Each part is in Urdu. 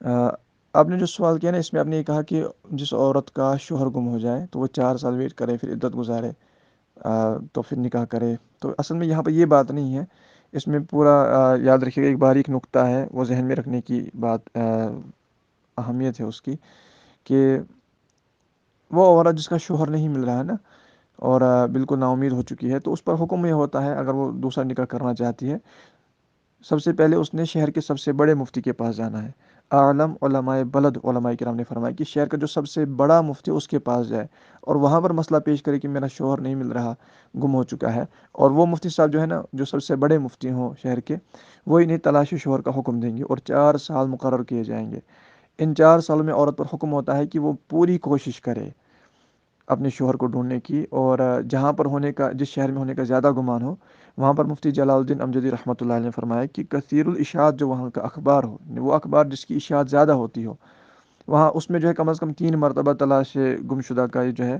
آ، آپ نے جو سوال کیا نا، اس میں آپ نے یہ کہا کہ جس عورت کا شوہر گم ہو جائے تو وہ 4 سال ویٹ کرے، پھر عدت گزارے، تو پھر نکاح کرے. تو اصل میں یہاں پہ یہ بات نہیں ہے. اس میں پورا یاد رکھیے گا، ایک باریک نقطہ ہے، وہ ذہن میں رکھنے کی بات، اہمیت ہے اس کی، کہ وہ عورت جس کا شوہر نہیں مل رہا ہے نا، اور بالکل نا امید ہو چکی ہے، تو اس پر حکم یہ ہوتا ہے اگر وہ دوسرا نکاح کرنا چاہتی ہے، سب سے پہلے اس نے شہر کے سب سے بڑے مفتی کے پاس جانا ہے. عالم علماء بلد، علماء کرام نے فرمایا کہ شہر کا جو سب سے بڑا مفتی اس کے پاس جائے اور وہاں پر مسئلہ پیش کرے کہ میرا شوہر نہیں مل رہا، گم ہو چکا ہے. اور وہ مفتی صاحب جو ہے نا، جو سب سے بڑے مفتی ہوں شہر کے، وہ انہیں تلاش شوہر کا حکم دیں گے اور 4 سال مقرر کیے جائیں گے. ان 4 سالوں میں عورت پر حکم ہوتا ہے کہ وہ پوری کوشش کرے اپنے شوہر کو ڈھونڈنے کی، اور جہاں پر ہونے کا، جس شہر میں ہونے کا زیادہ گمان ہو، وہاں پر مفتی جلال الدین امجدی رحمۃ اللہ علیہ نے فرمایا کہ کثیر الاشاعت، جو وہاں کا اخبار ہو، وہ اخبار جس کی اشاعت زیادہ ہوتی ہو، وہاں اس میں جو ہے کم از کم 3 مرتبہ تلاش گمشدہ کا یہ جو ہے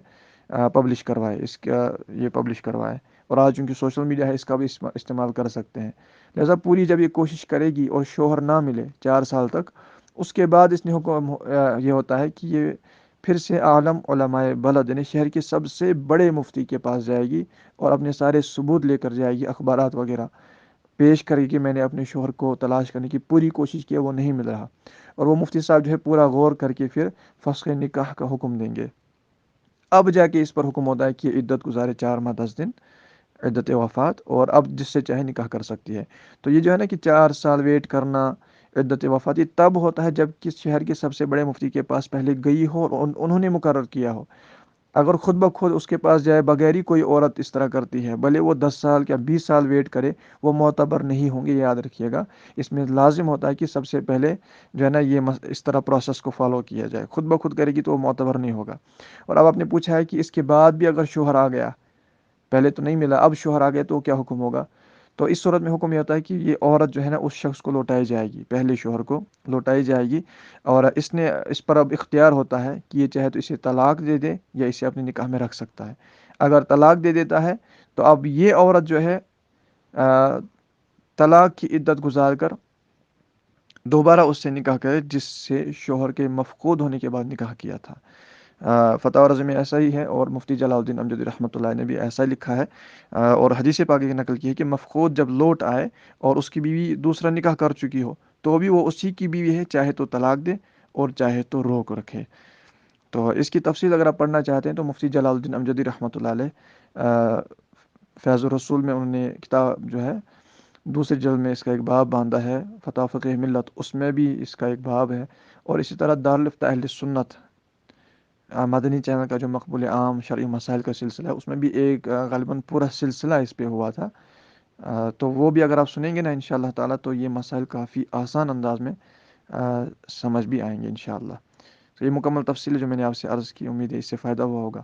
پبلش کروائے، اس کا یہ پبلش کروائے. اور آج چونکہ سوشل میڈیا ہے، اس کا بھی استعمال کر سکتے ہیں. لہٰذا پوری جب یہ کوشش کرے گی اور شوہر نہ ملے 4 سال تک، اس کے بعد اس نے حکم یہ ہوتا ہے کہ یہ پھر سے عالم علماء بلد، یعنی شہر کے سب سے بڑے مفتی کے پاس جائے گی اور اپنے سارے ثبوت لے کر جائے گی، اخبارات وغیرہ پیش کرے گی کہ میں نے اپنے شوہر کو تلاش کرنے کی پوری کوشش کی ہے، وہ نہیں مل رہا. اور وہ مفتی صاحب جو ہے پورا غور کر کے پھر فسخ نکاح کا حکم دیں گے. اب جا کے اس پر حکم ہوتا ہے کہ عدت گزارے 4 ماہ 10 دن، عدت وفات، اور اب جس سے چاہے نکاح کر سکتی ہے. تو یہ جو ہے نا کہ 4 سال ویٹ کرنا، عدت وفات، یہ تب ہوتا ہے جب کس شہر کے سب سے بڑے مفتی کے پاس پہلے گئی ہو اور انہوں نے مقرر کیا ہو. اگر خود بخود اس کے پاس جائے بغیر ہی کوئی عورت اس طرح کرتی ہے، بھلے وہ 10 سال یا 20 سال ویٹ کرے، وہ معتبر نہیں ہوں گے، یہ یاد رکھیے گا. اس میں لازم ہوتا ہے کہ سب سے پہلے جو ہے نا یہ اس طرح پروسیس کو فالو کیا جائے. خود بخود کرے گی تو وہ معتبر نہیں ہوگا. اور اب آپ نے پوچھا ہے کہ اس کے بعد بھی اگر شوہر آ گیا، پہلے تو نہیں ملا، اب شوہر آ گیا تو کیا حکم ہوگا؟ تو اس صورت میں حکم یہ ہوتا ہے کہ یہ عورت جو ہے نا اس شخص کو لوٹائی جائے گی، پہلے شوہر کو لوٹائی جائے گی. اور اس پر اب اختیار ہوتا ہے کہ یہ چاہے تو اسے طلاق دے دے یا اسے اپنے نکاح میں رکھ سکتا ہے. اگر طلاق دے دیتا ہے تو اب یہ عورت جو ہے طلاق کی عدت گزار کر دوبارہ اس سے نکاح کرے جس سے شوہر کے مفقود ہونے کے بعد نکاح کیا تھا. فتح رضی میں ایسا ہی ہے، اور مفتی جلال الدین امجدی رحمۃ اللہ نے بھی ایسا لکھا ہے. اور حدیث پاک کی نقل کی ہے کہ مفقود جب لوٹ آئے اور اس کی بیوی دوسرا نکاح کر چکی ہو، تو بھی وہ اسی کی بیوی ہے، چاہے تو طلاق دے اور چاہے تو روک رکھے. تو اس کی تفصیل اگر آپ پڑھنا چاہتے ہیں تو مفتی جلال الدین امجدی رحمۃ اللہ علیہ فیض الرسول میں انہوں نے کتاب جو ہے دوسرے جلد میں اس کا ایک باب باندھا ہے، فتح فقہ ملت، اس میں بھی اس کا ایک باب ہے. اور اسی طرح دارالفتہ اہل سنت مدنی چینل کا جو مقبول عام شرعی مسائل کا سلسلہ ہے، اس میں بھی ایک غالباً پورا سلسلہ اس پہ ہوا تھا. تو وہ بھی اگر آپ سنیں گے نا ان شاء اللہ تعالیٰ، تو یہ مسائل کافی آسان انداز میں سمجھ بھی آئیں گے ان شاء اللہ. تو یہ مکمل تفصیل جو میں نے آپ سے عرض کی، امید ہے اس سے فائدہ ہوا ہوگا.